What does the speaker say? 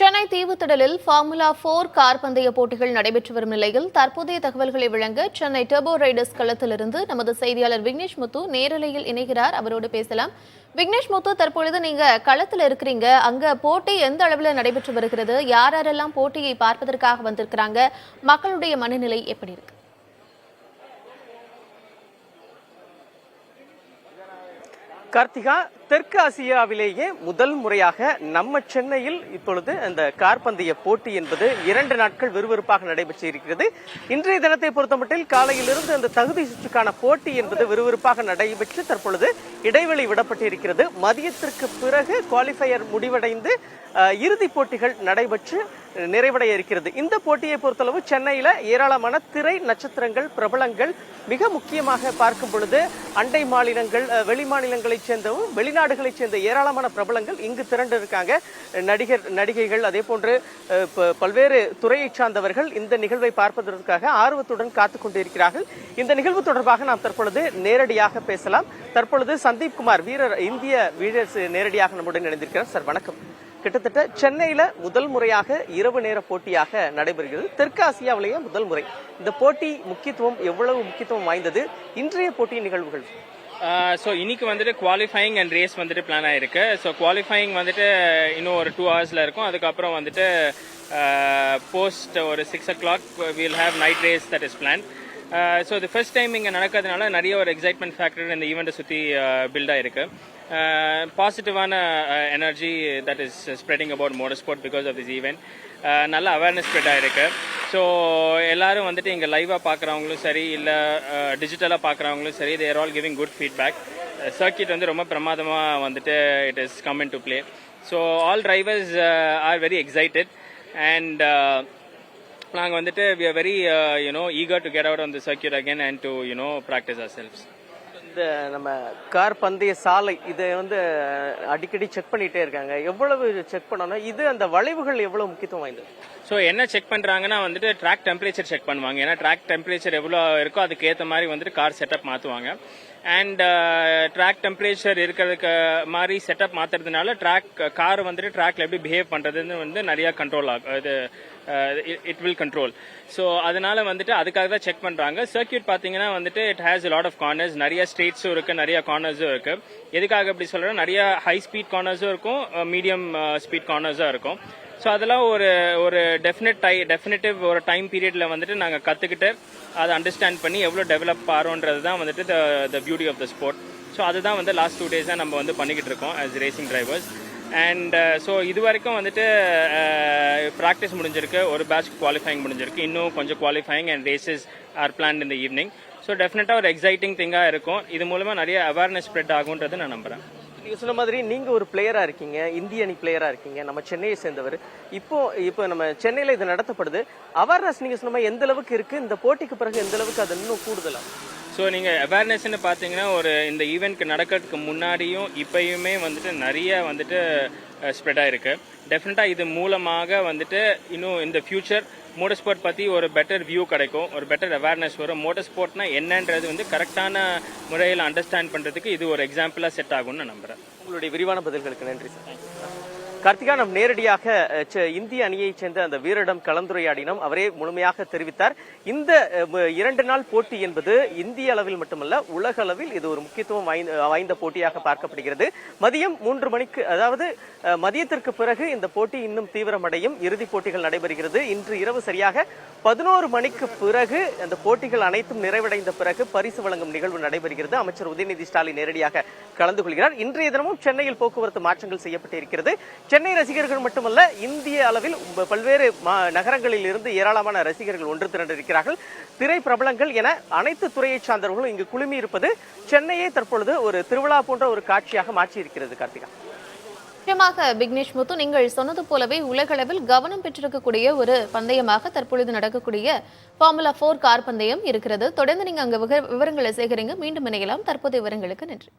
Chennai தீவுத்திடலில் formula 4 car பந்தய போட்டிகள் நடைபெற்று வரும் நிலையில் தற்போதைய தகவல்களை வழங்க சென்னை டர்போ ரைடர்ஸ் களத்திலிருந்து நமது செய்தியாளர் விக்னேஷ் முத்து நேரலையில் இணைகிறார். அவரோடு பேசலாம். விக்னேஷ் முத்து, தற்பொழுது நீங்க களத்தில் இருக்கிறீங்க. அங்க போட்டி எந்த அளவில் நடைபெற்று வருகிறது? யாரெல்லாம் போட்டியை பார்ப்பதற்காக வந்திருக்கிறாங்க? மக்களுடைய மனநிலை எப்படி இருக்கு? கார்த்திகா, தெற்கு ஆசியாவிலேயே முதல் முறையாக நம்ம சென்னையில் இப்பொழுது அந்த கார்பந்தய போட்டி என்பது 2 நாட்கள் விறுவிறுப்பாக நடைபெற்று இருக்கிறது. இன்றைய தினத்தை பொறுத்தமட்டில் காலையிலிருந்து அந்த தகுதி சுற்றுக்கான போட்டி என்பது விறுவிறுப்பாக நடைபெற்று தற்பொழுது இடைவெளி விடப்பட்டிருக்கிறது. மதியத்திற்கு பிறகு குவாலிஃபயர் முடிவடைந்து இறுதிப் போட்டிகள் நடைபெற்று நிறைவடைய இருக்கிறது. இந்த போட்டியை பொறுத்தளவு சென்னையில ஏராளமான திரை நட்சத்திரங்கள், பிரபலங்கள், மிக முக்கியமாக பார்க்கும் பொழுது அண்டை மாநிலங்கள், வெளி மாநிலங்களைச் சேர்ந்தவும் வெளிநாடுகளைச் சேர்ந்த ஏராளமான பிரபலங்கள் இங்கு திரண்டு இருக்காங்க. நடிகைகள், அதே போன்று பல்வேறு துறையை சார்ந்தவர்கள் இந்த நிகழ்வை பார்ப்பதற்காக ஆர்வத்துடன் காத்துக் கொண்டிருக்கிறார்கள். இந்த நிகழ்வு தொடர்பாக நாம் தற்பொழுது நேரடியாக பேசலாம். தற்பொழுது சந்தீப் குமார், இந்திய வீரர் நேரடியாக நம்முடன் இணைந்திருக்கிறார். சார் வணக்கம். கிட்டத்தட்ட சென்னையில முதல் முறையாக இரவு நேர போட்டியாக நடைபெறுகிறது. தெற்கு ஆசியாவிலேயே முதல் முறை. இந்த போட்டி முக்கியத்துவம் எவ்வளவு முக்கியத்துவம் வாய்ந்தது? இன்றைய போட்டியின் நிகழ்வுகள் ஸோ இன்னைக்கு வந்துட்டு குவாலிஃபைங் அண்ட் ரேஸ் வந்துட்டு பிளான் ஆயிருக்கு. ஸோ குவாலிஃபைங் வந்துட்டு இன்னும் ஒரு 2 hours இருக்கும். அதுக்கப்புறம் வந்துட்டு போஸ்ட் ஒரு 6 o'clock we'll have night race that is planned. So இது ஃபர்ஸ்ட் டைம் இங்கே நடக்கிறதுனால நிறைய ஒரு எக்ஸைட்மெண்ட் ஃபேக்டர் இந்த ஈவெண்ட்டை சுற்றி பில்ட் ஆயிருக்கு. பாசிட்டிவான energy that is spreading about motor sport because of this event. நல்ல அவேர்னஸ் ஸ்ப்ரெட் ஆயிருக்கு. ஸோ எல்லாரும் வந்துட்டு இங்கே லைவாக பார்க்குறவங்களும் சரி, இல்லை டிஜிட்டலாக பார்க்குறவங்களும் சரி, there all giving good feedback. Circuit வந்து ரொம்ப பிரமாதமாக வந்துட்டு it is come in to play. So all drivers are very excited and நாங்கள் வந்துட்டு we are very eager to get out on the circuit again and to practice ourselves. இந்த நம்ம car பந்தய சாலை இதை வந்து அடிக்கடி செக் பண்ணிட்டே இருக்காங்க. எவ்வளவு செக் பண்ணணும்? இது அந்த வளைவுகள் எவ்வளவு முக்கியத்துவம் வாய்ந்தது? ஸோ என்ன செக் பண்ணுறாங்கன்னா வந்துட்டு ட்ராக் டெம்பரேச்சர் செக் பண்ணுவாங்க. ஏன்னா ட்ராக் டெம்பரேச்சர் எவ்வளோ இருக்கோ அதுக்கு ஏற்ற மாதிரி வந்துட்டு கார் செட்டப் மாற்றுவாங்க. அண்ட் ட்ராக் டெம்பரேச்சர் இருக்கிறதுக்கு மாதிரி செட்டப் மாற்றுறதுனால கார் வந்துட்டு ட்ராக்ல எப்படி பிஹேவ் பண்ணுறதுன்னு வந்து நிறையா கண்ட்ரோல் ஆகும். இது இட் வில் கண்ட்ரோல். ஸோ அதனால வந்துட்டு அதுக்காக தான் செக் பண்ணுறாங்க. சர்க்கியூட் பார்த்தீங்கன்னா வந்துட்டு it has lot of corners, நிறைய ஸ்ட்ரேட்ஸும் இருக்குது, நிறைய கார்னர்ஸும் இருக்குது. எதுக்காக அப்படி சொல்கிறோம், நிறைய ஹை ஸ்பீட் கார்னர்ஸும் இருக்கும், மீடியம் ஸ்பீட் கார்னர்ஸும் இருக்கும். ஸோ அதெல்லாம் ஒரு டெஃபினட்டிவ் ஒரு டைம் பீரியட்ல வந்துட்டு நாங்கள் கற்றுக்கிட்டு அதை அண்டர்ஸ்டாண்ட் பண்ணி எவ்வளோ டெவலப் ஆகிறோன்றது தான் வந்துட்டு the beauty of the sport. So அதுதான் வந்து லாஸ்ட் 2 days நம்ம வந்து பண்ணிக்கிட்டு இருக்கோம் as racing drivers. And so இது வரைக்கும் வந்துட்டு ப்ராக்டிஸ் முடிஞ்சிருக்கு, ஒரு பேட்ச் குவாலிஃபைங் முடிஞ்சிருக்கு, இன்னும் கொஞ்சம் qualifying and races are planned இந்த ஈவினிங். ஸோ டெஃபினட்டாக ஒரு எக்ஸைட்டிங் திங்காக இருக்கும். இது மூலமாக நிறைய அவேர்னஸ் ஸ்ப்ரெட் ஆகுன்றது நான் நம்புறேன். நீங்க சொன்ன மாதிரி நீங்க ஒரு பிளேயரா இருக்கீங்க, இந்திய அணி பிளேயரா இருக்கீங்க, நம்ம சென்னையை சேர்ந்தவர். இப்போ நம்ம சென்னையில இது நடத்தப்படுது. அவேர்னஸ் நீங்க சொன்ன மாதிரி எந்த அளவுக்கு இருக்கு? இந்த போட்டிக்கு பிறகு எந்த அளவுக்கு அது இன்னும் கூடுதலா? ஸோ நீங்கள் அவேர்னஸ்ன்னு பார்த்தீங்கன்னா ஒரு இந்த ஈவெண்ட்க்கு நடக்கிறதுக்கு முன்னாடியும் இப்பயுமே வந்துட்டு நிறைய வந்துட்டு ஸ்ப்ரெட் ஆயிருக்கு. டெஃபினட்டாக இது மூலமாக வந்துட்டு இன்னும் இந்த ஃபியூச்சர் மோட்டர் ஸ்போர்ட் பற்றி ஒரு பெட்டர் வியூ கிடைக்கும், ஒரு பெட்டர் அவேர்னஸ் வரும். மோட்டர் ஸ்போர்ட்னா என்னன்றது வந்து கரெக்டான முறையில் அண்டர்ஸ்டாண்ட் பண்ணுறதுக்கு இது ஒரு எக்ஸாம்பிளாக செட் ஆகும்னு நான் நம்புகிறேன். உங்களுடைய விரிவான பதில்களுக்கு நன்றி சார். கார்த்திகா, நம் நேரடியாக இந்திய அணியைச் சேர்ந்த அந்த வீரரிடம் கலந்துரையாடினோம். அவரே முழுமையாக தெரிவித்தார். இந்த 2 நாள் போட்டி என்பது இந்திய அளவில் மட்டுமல்ல, உலக அளவில் இது ஒரு முக்கியத்துவம் வாய்ந்த போட்டியாக பார்க்கப்படுகிறது. மதியம் 3 மணிக்கு, அதாவது மதியத்திற்கு பிறகு இந்த போட்டி இன்னும் தீவிரமடையும். இறுதிப் போட்டிகள் நடைபெறுகிறது. இன்று இரவு சரியாக 11 மணிக்கு பிறகு அந்த போட்டிகள் அனைத்தும் நிறைவடைந்த பிறகு பரிசு வழங்கும் நிகழ்வு நடைபெறுகிறது. அமைச்சர் உதயநிதி ஸ்டாலின் நேரடியாக கலந்து கொள்கிறார். இன்றைய தினமும் சென்னையில் போக்குவரத்து மாற்றங்கள் செய்யப்பட்டிருக்கிறது. சென்னை ரசிகர்கள் மட்டுமல்ல, இந்திய அளவில் பல்வேறு நகரங்களில் இருந்து ஏராளமான ரசிகர்கள் ஒன்று திரண்டிருக்கிறார்கள். திரை பிரபலங்கள் என அனைத்து துறையை சார்ந்தவர்களும் இங்கு குழுமி இருப்பது சென்னையை தற்பொழுது ஒரு திருவிழா போன்ற ஒரு காட்சியாக மாற்றி இருக்கிறது. கார்த்திகா, நிச்சயமாக விக்னேஷ் முத்து, நீங்கள் சொன்னது போலவே உலகளவில் கவனம் பெற்றிருக்கக்கூடிய ஒரு பந்தயமாக தற்பொழுது நடக்கக்கூடிய ஃபார்முலா 4 கார் பந்தயம் இருக்கிறது. தொடர்ந்து நீங்க அங்க விவரங்களை சேகரிங்க. மீண்டும் இணையலாம். தற்போதைய விவரங்களுக்கு நன்றி.